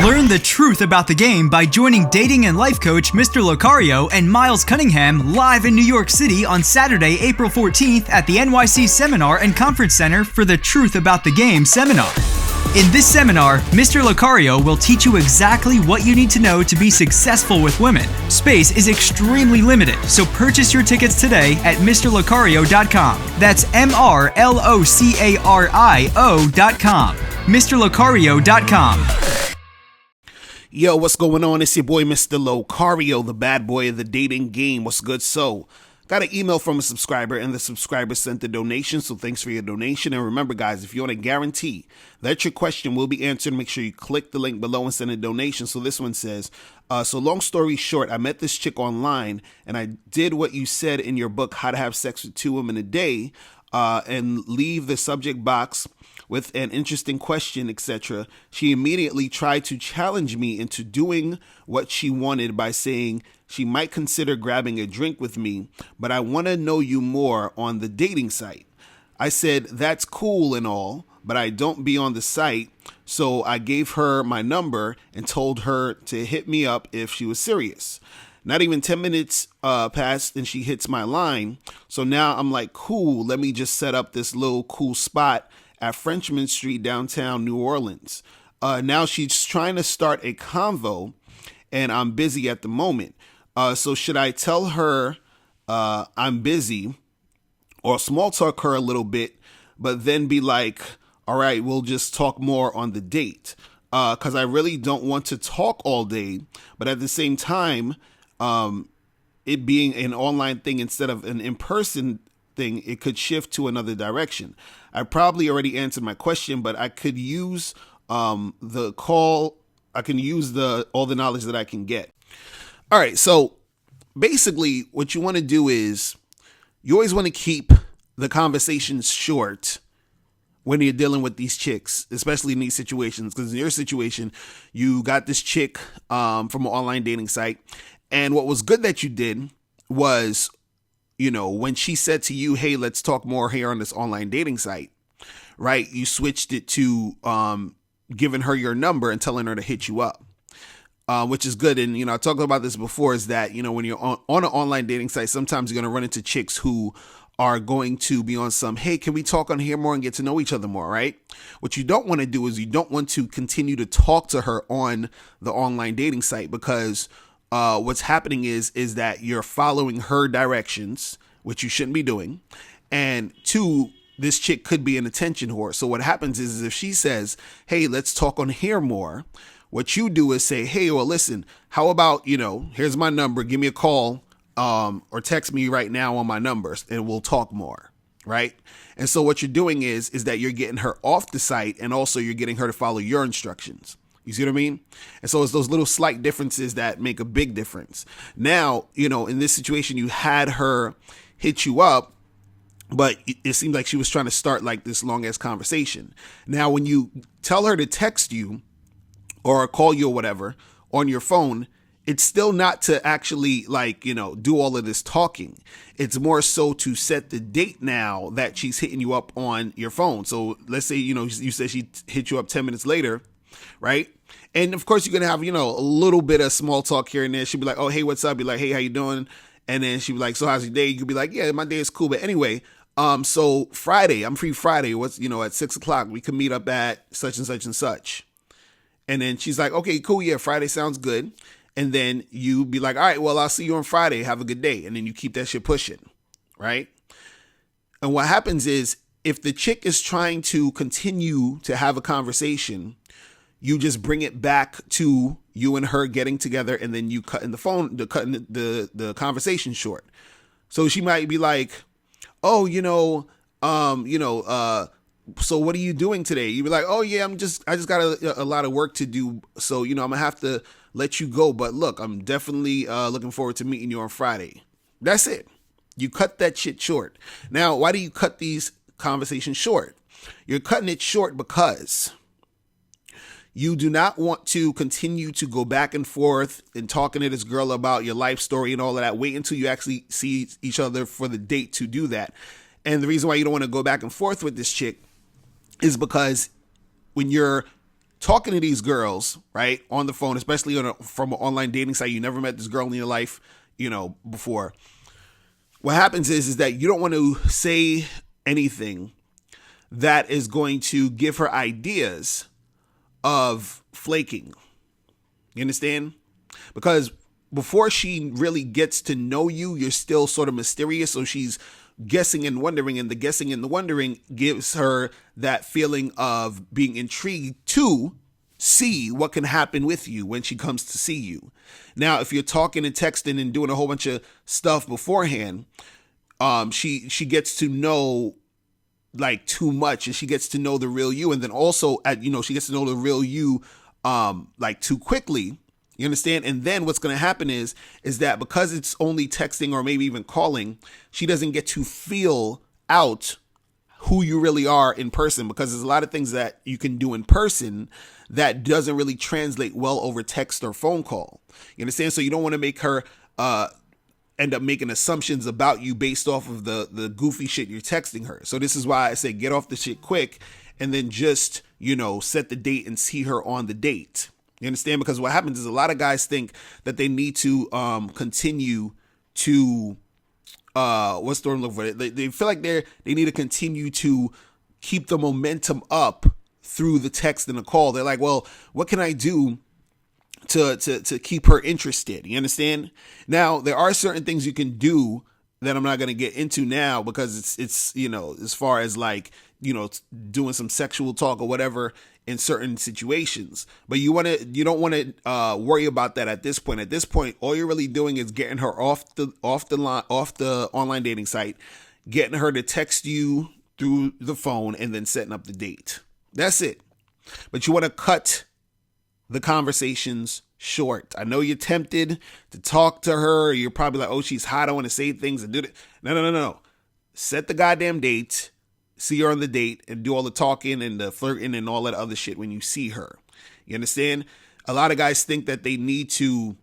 Learn the truth about the game by joining dating and life coach Mr. Locario and Miles Cunningham live in New York City on Saturday, April 14th at the NYC Seminar and Conference Center for the Truth About the Game seminar. In this seminar, Mr. Locario will teach you exactly what you need to know to be successful with women. Space is extremely limited, so purchase your tickets today at MrLocario.com. That's MrLocario.com. MrLocario.com. Yo, what's going on? It's your boy, Mr. Locario, the bad boy of the dating game. What's good? So, got an email from a subscriber, and the subscriber sent a donation, so thanks for your donation. And remember, guys, if you want to guarantee that your question will be answered, make sure you click the link below and send a donation. So this one says, so long story short, I met this chick online, and I did what you said in your book, How to Have Sex with 2 Women a Day, and leave the subject box with an interesting question, etc. She immediately tried to challenge me into doing what she wanted by saying she might consider grabbing a drink with me, but I want to know you more on the dating site. I said, that's cool and all, but I don't be on the site. So I gave her my number and told her to hit me up if she was serious. Not even 10 minutes passed and she hits my line. So now I'm like, cool, let me just set up this little cool spot at Frenchman Street, downtown New Orleans. Now she's trying to start a convo, and I'm busy at the moment. So should I tell her I'm busy, or small talk her a little bit, but then be like, all right, we'll just talk more on the date? Because I really don't want to talk all day, but at the same time, it being an online thing instead of an in-person thing, it could shift to another direction. I probably already answered my question, but I could use the call. I can use all the knowledge that I can get. All right. So basically what you want to do is you always want to keep the conversations short when you're dealing with these chicks, especially in these situations, because in your situation, you got this chick from an online dating site. And what was good that you did was, you know, when she said to you, hey, let's talk more here on this online dating site, right? You switched it to giving her your number and telling her to hit you up, which is good. And, you know, I talked about this before, is that, you know, when you're on an online dating site, sometimes you're going to run into chicks who are going to be on some, hey, can we talk on here more and get to know each other more, right? What you don't want to do is you don't want to continue to talk to her on the online dating site, because what's happening is that you're following her directions, which you shouldn't be doing. And 2, this chick could be an attention whore. So what happens is if she says, hey, let's talk on here more, what you do is say, hey, well, listen, how about, you know, here's my number, give me a call, or text me right now on my numbers and we'll talk more. Right. And so what you're doing is that you're getting her off the site, and also you're getting her to follow your instructions. You see what I mean? And so it's those little slight differences that make a big difference. Now, you know, in this situation, you had her hit you up, but it seemed like she was trying to start like this long ass conversation. Now, when you tell her to text you or call you or whatever on your phone, it's still not to actually, like, you know, do all of this talking. It's more so to set the date now that she's hitting you up on your phone. So let's say, you know, you said she hit you up 10 minutes later, right? And of course, you're going to have, you know, a little bit of small talk here and there. She'll be like, oh, hey, what's up? Be like, hey, how you doing? And then she'll be like, so how's your day? You could be like, yeah, my day is cool. But anyway, so Friday, I'm free Friday. What's, you know, at 6:00, we can meet up at such and such and such. And then she's like, okay, cool. Yeah, Friday sounds good. And then you be like, all right, well, I'll see you on Friday. Have a good day. And then you keep that shit pushing. Right. And what happens is, if the chick is trying to continue to have a conversation, you just bring it back to you and her getting together, and then you cutting the conversation short. So she might be like, oh, so what are you doing today? You be like, oh yeah, I just got a lot of work to do. So, you know, I'm gonna have to let you go. But look, I'm definitely looking forward to meeting you on Friday. That's it. You cut that shit short. Now, why do you cut these conversations short? You're cutting it short because you do not want to continue to go back and forth and talking to this girl about your life story and all of that. Wait until you actually see each other for the date to do that. And the reason why you don't want to go back and forth with this chick is because when you're talking to these girls, right, on the phone, especially from an online dating site. You never met this girl in your life, before. What happens is that you don't want to say anything that is going to give her ideas of flaking. You understand? Because before she really gets to know you, you're still sort of mysterious. So she's guessing and wondering, and the guessing and the wondering gives her that feeling of being intrigued to see what can happen with you when she comes to see you. Now, if you're talking and texting and doing a whole bunch of stuff beforehand, she gets to know like too much, and she gets to know the real you. And then also she gets to know the real you like too quickly. You understand? And then what's going to happen is that because it's only texting or maybe even calling, she doesn't get to feel out who you really are in person, because there's a lot of things that you can do in person that doesn't really translate well over text or phone call. You understand? So you don't want to make her end up making assumptions about you based off of the goofy shit you're texting her. So this is why I say get off the shit quick and then just, set the date and see her on the date. You understand? Because what happens is a lot of guys think that they need to continue to what's the word I'm looking for? They feel like they need to continue to keep the momentum up through the text and the call. They're like, well, what can I do to keep her interested? You understand? Now, there are certain things you can do that I'm not going to get into now, because it's as far as like, doing some sexual talk or whatever in certain situations. But you don't want to worry about that at this point. At this point, all you're really doing is getting her off the online dating site, getting her to text you through the phone, and then setting up the date. That's it. But you want to cut the conversations short. I know you're tempted to talk to her. You're probably like, oh, she's hot, I want to say things and do that. No. Set the goddamn date. See her on the date and do all the talking and the flirting and all that other shit when you see her. You understand? A lot of guys think that they need to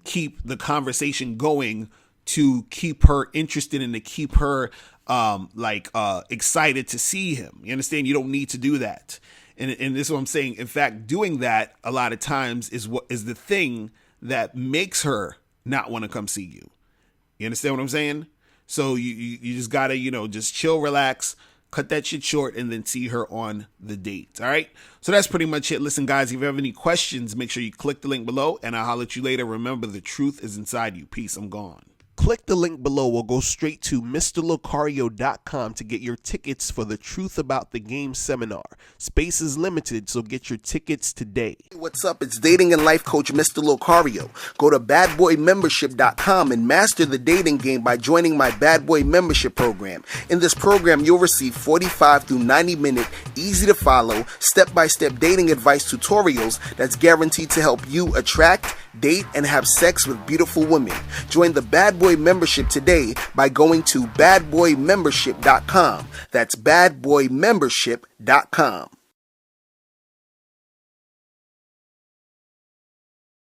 keep the conversation going to keep her interested and to keep her excited to see him. You understand? You don't need to do that. And this is what I'm saying. In fact, doing that a lot of times is the thing that makes her not want to come see you. You understand what I'm saying? So you just gotta, just chill, relax, cut that shit short, and then see her on the date. All right. So that's pretty much it. Listen, guys, if you have any questions, make sure you click the link below, and I'll holler at you later. Remember, the truth is inside you. Peace. I'm gone. Click the link below or go straight to MrLocario.com to get your tickets for the Truth About the Game seminar. Space is limited, so get your tickets today. Hey, what's up? It's dating and life coach Mr. Locario. Go to badboymembership.com and master the dating game by joining my Bad Boy Membership program. In this program, you'll receive 45 through 90-minute, easy-to-follow, step-by-step dating advice tutorials that's guaranteed to help you attract, date, and have sex with beautiful women. Join the Bad Boy Membership today by going to badboymembership.com. That's badboymembership.com.